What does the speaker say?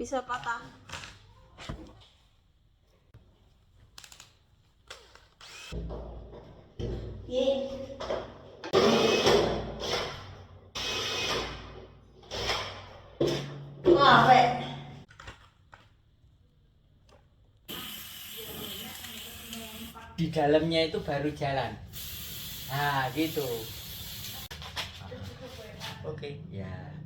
bisa patah. Di dalamnya itu baru jalan. Nah, gitu. Oke, ya.